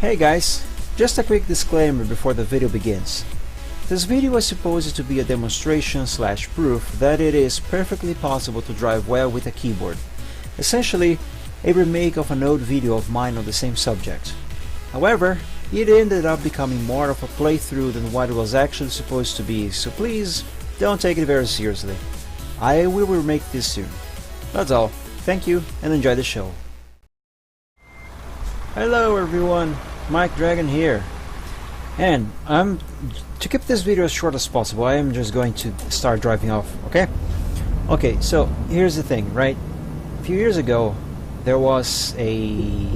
Hey guys, just a quick disclaimer before the video begins. This video is supposed to be a demonstration / proof that it is perfectly possible to drive well with a keyboard. Essentially, a remake of an old video of mine on the same subject. However, it ended up becoming more of a playthrough than what it was actually supposed to be, so please don't take it very seriously. I will remake this soon. That's all. Thank you and enjoy the show. Hello everyone, Mike Dragon here, and to keep this video as short as possible, I am just going to start driving off, okay? So here's the thing, right? A few years ago there was a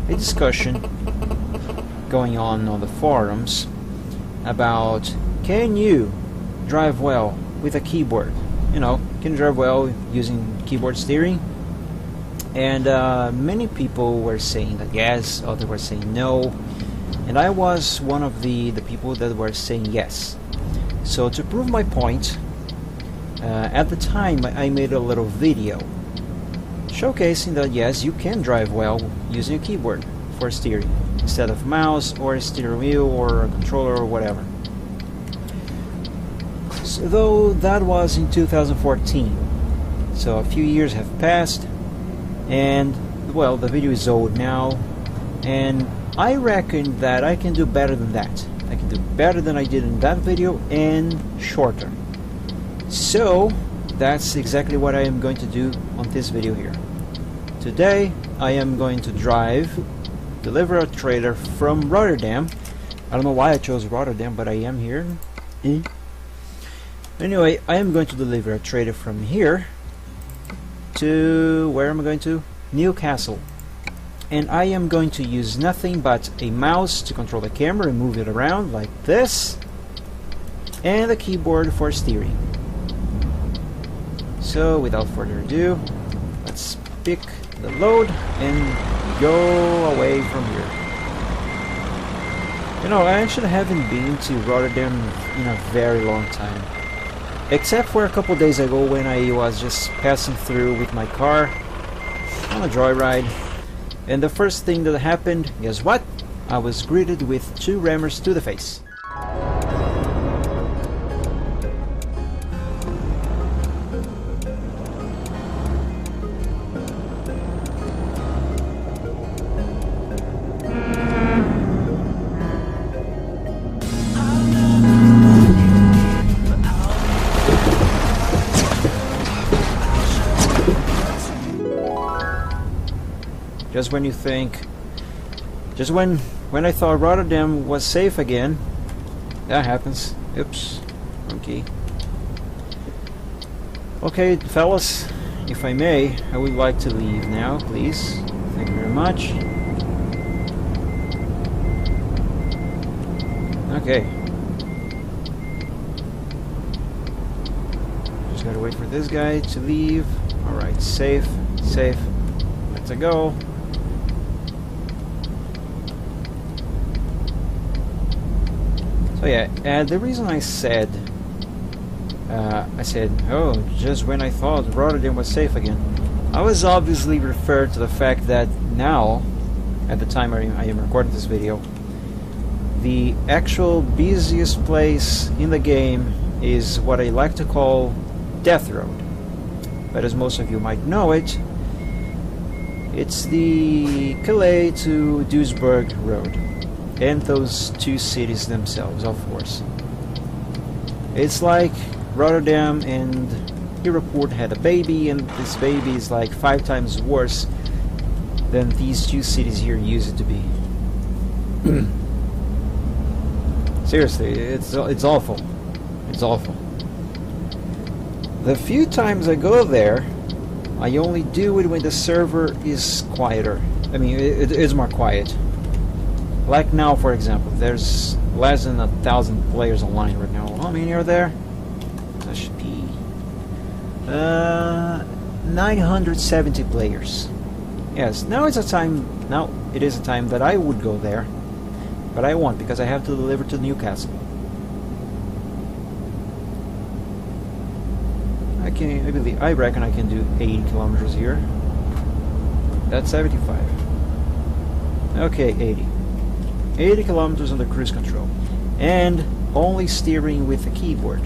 discussion going on the forums about, can you drive well with a keyboard? You know, can you drive well using keyboard steering? And many people were saying that yes, others were saying no, and I was one of the people that were saying yes. So to prove my point, at the time I made a little video showcasing that yes, you can drive well using a keyboard for steering instead of mouse or a steering wheel or a controller or whatever. So, though that was in 2014, so a few years have passed. And well, the video is old now, and I reckon that I can do better than that. I can do better than I did in that video and shorter. So that's exactly what I am going to do on this video here. Today I am going to deliver a trailer from Rotterdam. I don't know why I chose Rotterdam, but I am here. Anyway, I am going to deliver a trailer from here to where am I going to? Newcastle. And I am going to use nothing but a mouse to control the camera and move it around like this, and a keyboard for steering. So without further ado, let's pick the load and go away from here. You know, I actually haven't been to Rotterdam in a very long time, except for a couple days ago when I was just passing through with my car on a joyride, and the first thing that happened, guess what? I was greeted with 2 rammers to the face. Just when you think, just when I thought Rotterdam was safe again, that happens. Oops, okay. Okay, fellas, if I may, I would like to leave now, please. Thank you very much. Okay. Just gotta wait for this guy to leave. Alright, safe, safe. Let's go. So yeah, the reason I said, oh, just when I thought Rotterdam was safe again, I was obviously referred to the fact that now, at the time I am recording this video, the actual busiest place in the game is what I like to call Death Road. But as most of you might know it, it's the Calais to Duisburg road. And those 2 cities themselves, of course. It's like Rotterdam and Europort had a baby, and this baby is like 5 times worse than these 2 cities here used to be. Seriously, it's awful. It's awful. The few times I go there, I only do it when the server is quieter. I mean, it is more quiet. Like now, for example, there's less than 1,000 players online right now. How many are there? That should be 970 players. Yes, now it is a time that I would go there, but I won't because I have to deliver to Newcastle. I reckon I can do 80 kilometers here. That's 75. Okay, 80. 80 kilometers on the cruise control, and only steering with the keyboard.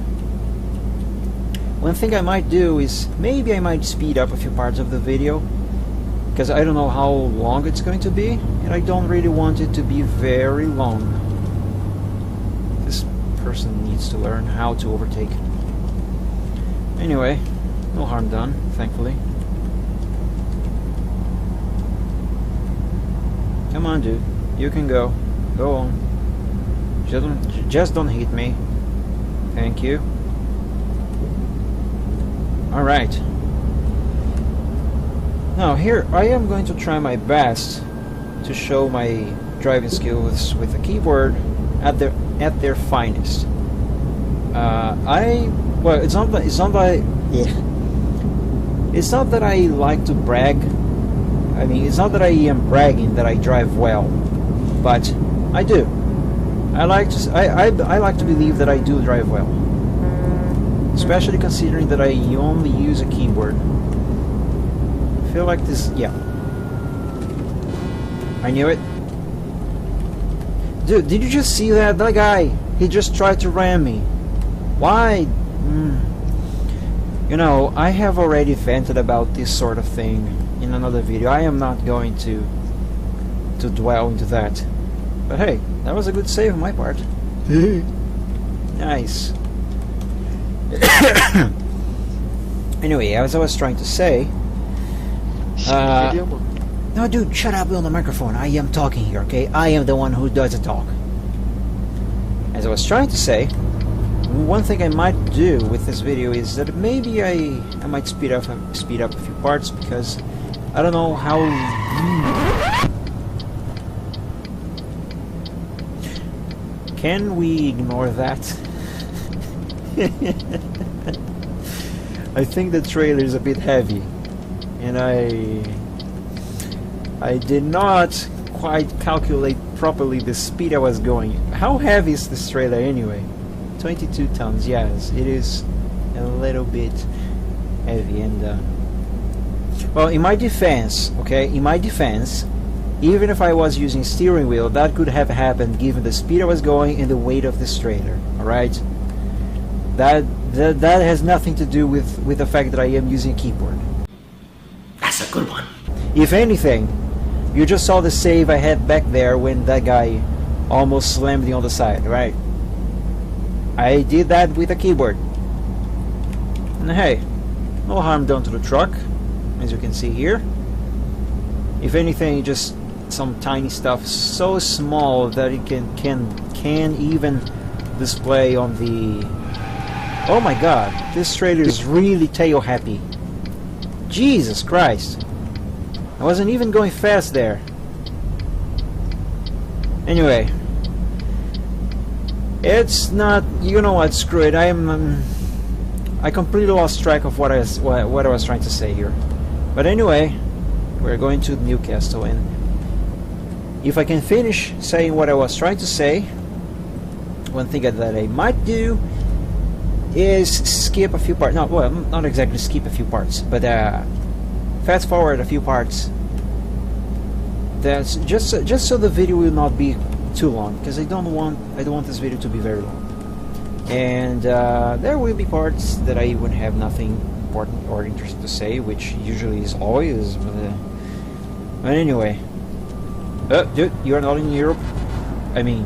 One thing I might do is maybe I might speed up a few parts of the video, because I don't know how long it's going to be, and I don't really want it to be very long. This person needs to learn how to overtake. Anyway, no harm done, thankfully. Come on, dude. You can go. Go on. Just don't hit me. Thank you. Alright. Now here I am going to try my best to show my driving skills with the keyboard at their finest. Well, it's not that I like to brag. I mean, it's not that I am bragging that I drive well, but I do. I like to believe that I do drive well, especially considering that I only use a keyboard. I feel like this, yeah. I knew it. Dude, did you just see that? That guy, he just tried to ram me. Why? You know, I have already vented about this sort of thing in another video. I am not going to dwell into that. But hey, that was a good save on my part. Nice. Anyway, as I was trying to say, no, dude, shut up on the microphone. I am talking here, okay? I am the one who does the talk. As I was trying to say, one thing I might do with this video is that maybe I might speed up a few parts, because I don't know how. Can we ignore that? I think the trailer is a bit heavy, and I did not quite calculate properly the speed I was going. How heavy is this trailer anyway? 22 tons, yes, it is a little bit heavy. And well, in my defense, okay, even if I was using steering wheel, that could have happened given the speed I was going and the weight of this trailer. Alright, that has nothing to do with the fact that I am using a keyboard. That's a good one. If anything, you just saw the save I had back there when that guy almost slammed me on the side, right? I did that with a keyboard. And hey, no harm done to the truck, as you can see here. If anything, just some tiny stuff, so small that it can even display on the... Oh my god, this trailer is really tail happy. Jesus Christ. I wasn't even going fast there. Anyway, it's not, you know what, screw it. I completely lost track of what I was trying to say here. But anyway, we're going to Newcastle, and if I can finish saying what I was trying to say, one thing that I might do is skip a few parts. No, well, not exactly skip a few parts, but fast forward a few parts. That's just so the video will not be too long, because I don't want this video to be very long. And there will be parts that I would have nothing important or interesting to say, which usually is always. But anyway, dude, you are not in Europe. I mean,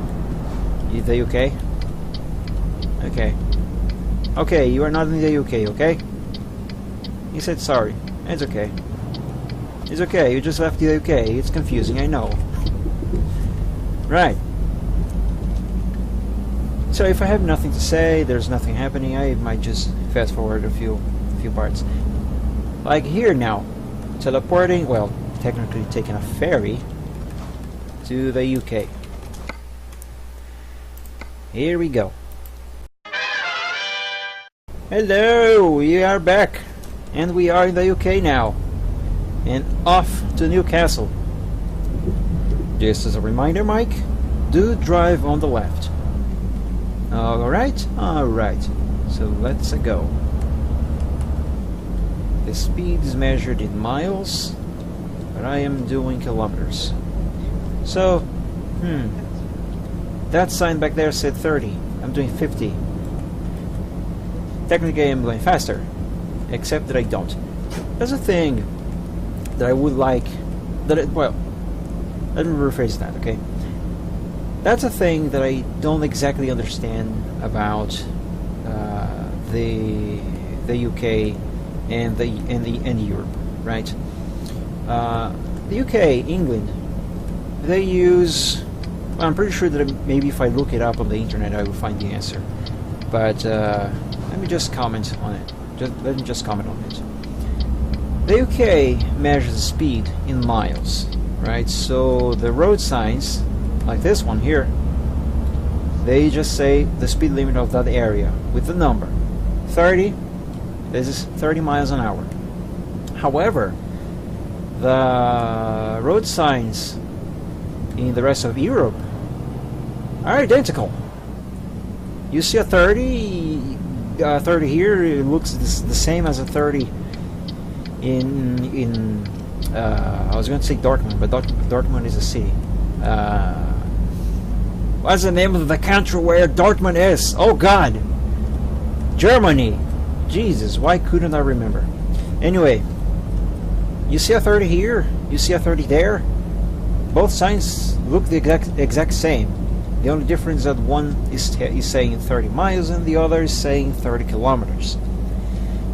the UK. Okay. Okay, you are not in the UK. Okay. He said sorry. It's okay. It's okay. You just left the UK. It's confusing. I know. Right. So if I have nothing to say, there's nothing happening, I might just fast forward a few parts. Like here now, teleporting, well, technically taking a ferry to the UK. Here we go. Hello, we are back, and we are in the UK now, and off to Newcastle. Just as a reminder, Mike, do drive on the left. Alright, so let's go. The speed is measured in miles, but I am doing kilometers. So, that sign back there said 30. I'm doing 50. Technically I'm going faster, except that I don't. There's a thing that I would like, well, let me rephrase that, okay? That's a thing that I don't exactly understand about the UK and Europe, right? The UK, England, they use. Well, I'm pretty sure that maybe if I look it up on the internet, I will find the answer. But let me just comment on it. Let me just comment on it. The UK measures the speed in miles, right? So the road signs, like this one here, they just say the speed limit of that area with the number 30. This is 30 miles an hour. However, the road signs in the rest of Europe are identical. You see a 30 here, it looks the same as a 30 in I was going to say Dortmund, but Dortmund is a city. What's the name of the country where Dortmund is? Oh God, Germany. Jesus, why couldn't I remember? Anyway, you see a 30 here, you see a 30 there. Both signs look the exact same. The only difference is that one is saying 30 miles and the other is saying 30 kilometers.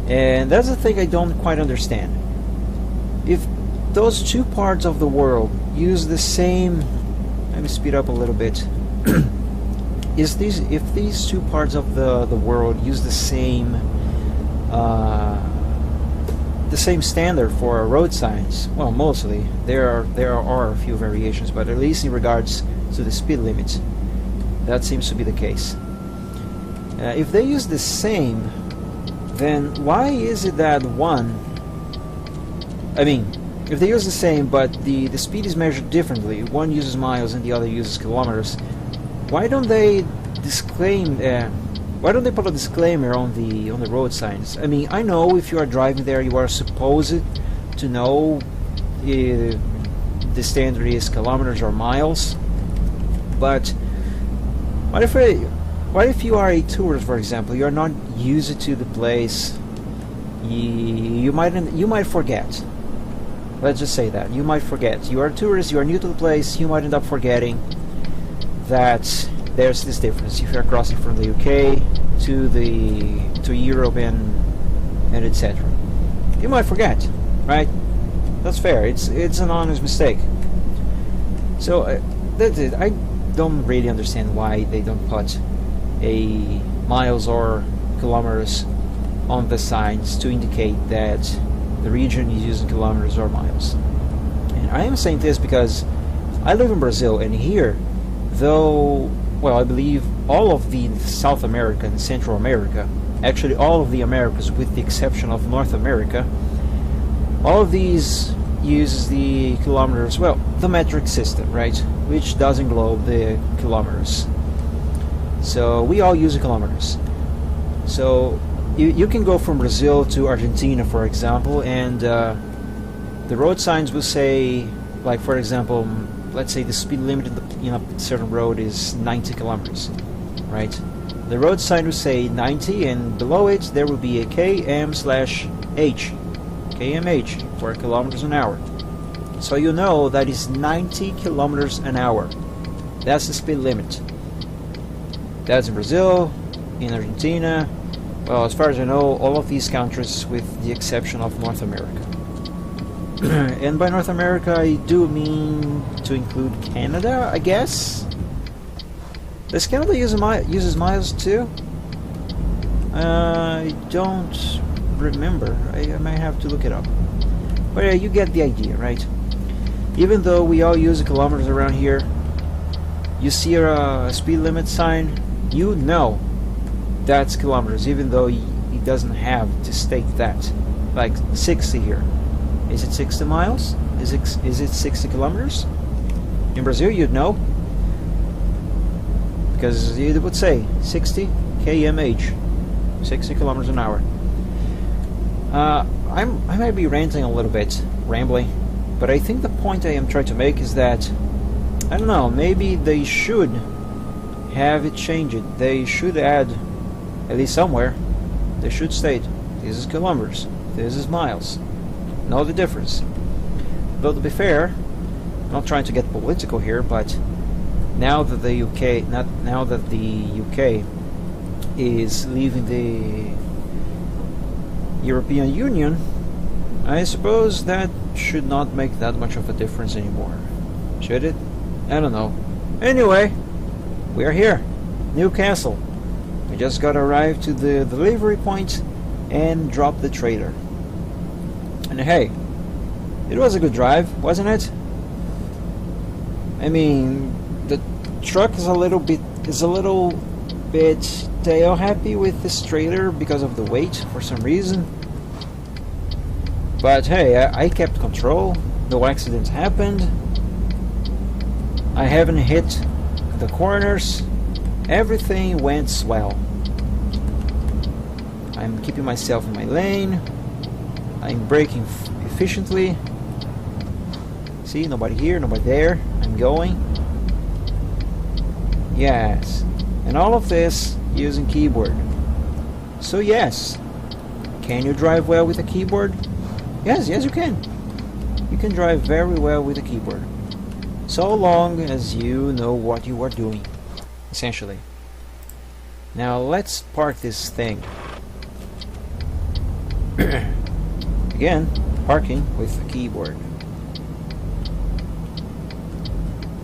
And that's the thing I don't quite understand. If those two parts of the world use the same, let me speed up a little bit. If these two parts of the world use the same standard for road signs, well, mostly there are a few variations, but at least in regards to the speed limits, that seems to be the case. If they use the same, then why is it that one, I mean, if they use the same but the speed is measured differently, one uses miles and the other uses kilometers, why don't they disclaim why don't they put a disclaimer on the road signs? I mean, I know if you are driving there, you are supposed to know the standard is kilometers or miles. But what if you are a tourist, for example? You are not used to the place. You might forget. Let's just say that you might forget. You are a tourist. You are new to the place. You might end up forgetting that there's this difference if you're crossing from the UK to Europe and etc. You might forget, right? That's fair. It's an honest mistake. So that's it. I don't really understand why they don't put a miles or kilometers on the signs to indicate that the region is using kilometers or miles. And I am saying this because I live in Brazil, and here, though, well, I believe all of the South America and Central America, actually all of the Americas with the exception of North America, all of these uses the kilometers, well, the metric system, right, which does englobe the kilometers. So we all use the kilometers. So you can go from Brazil to Argentina, for example, and the road signs will say, like, for example, let's say the speed limit in a certain road is 90 kilometers, right? The road sign will say 90, and below it there will be a km/h, kmh for kilometers an hour. So you know that is 90 kilometers an hour. That's the speed limit. That's in Brazil, in Argentina. Well, as far as I know, all of these countries with the exception of North America. And by North America, I do mean to include Canada, I guess? Does Canada uses miles too? I don't remember. I might have to look it up. But yeah, you get the idea, right? Even though we all use kilometers around here, you see a speed limit sign, you know that's kilometers, even though it doesn't have to state that. Like 60 here. Is it 60 miles? Is it 60 kilometers? In Brazil, you'd know, because it would say 60 kmh, 60 kilometers an hour. I might be ranting a little bit, rambling, but I think the point I am trying to make is that, I don't know, maybe they should have it changed. They should add, at least somewhere, they should state, this is kilometers, this is miles. Know the difference. Though to be fair, I'm not trying to get political here, but now that the UK is leaving the European Union, I suppose that should not make that much of a difference anymore. Should it? I don't know. Anyway, we are here, Newcastle. We just got to arrive to the delivery point and drop the trailer. And hey, it was a good drive, wasn't it? I mean, the truck is a little bit tail happy with this trailer because of the weight for some reason. But hey, I kept control. No accidents happened. I haven't hit the corners. Everything went swell. I'm keeping myself in my lane. I'm braking efficiently. See, nobody here, nobody there. I'm going. Yes. And all of this using keyboard. So yes. Can you drive well with a keyboard? Yes, you can. You can drive very well with a keyboard. So long as you know what you are doing, essentially. Now let's park this thing. Again, parking with a keyboard.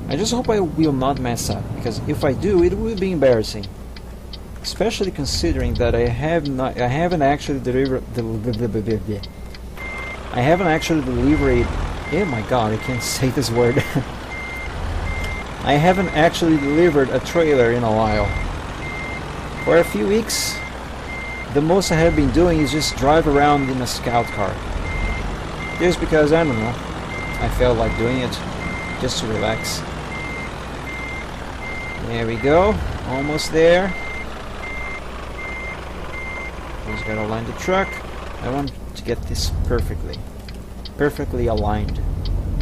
I just hope I will not mess up, because if I do, it will be embarrassing. Especially considering that I haven't actually delivered. Oh my god, I can't say this word. I haven't actually delivered a trailer in a while. For a few weeks, the most I have been doing is just drive around in a scout car. Just because, I don't know, I felt like doing it, just to relax. There we go, almost there. Just gotta align the truck. I want to get this perfectly aligned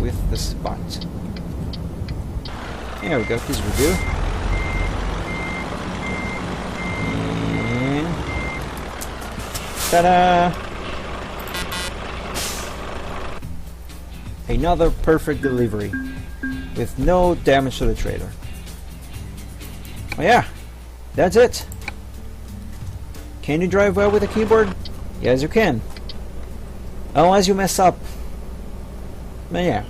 with the spot. There we go, this will do. And ta-da! Another perfect delivery with no damage to the trailer. Oh yeah, that's it. Can you drive well with a keyboard? Yes, you can. Unless you mess up. But yeah.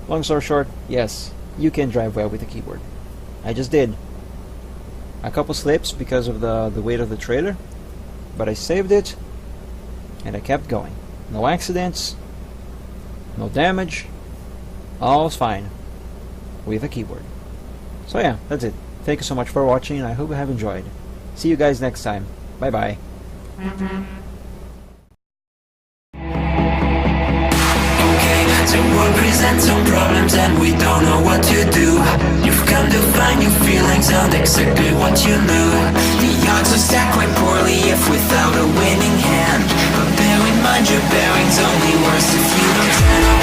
Long story short, yes, you can drive well with a keyboard. I just did. A couple slips because of the weight of the trailer, but I saved it and I kept going. No accidents, no damage, all's fine with a keyboard. So yeah, that's it. Thank you so much for watching, and I hope you have enjoyed. See you guys next time. Bye bye. The world presents some problems and we don't know what to do. You've come to find your feelings and exactly what you knew. The odds are stacked quite poorly if without a winning hand. But bear in mind your bearing's only worse if you don't turn around.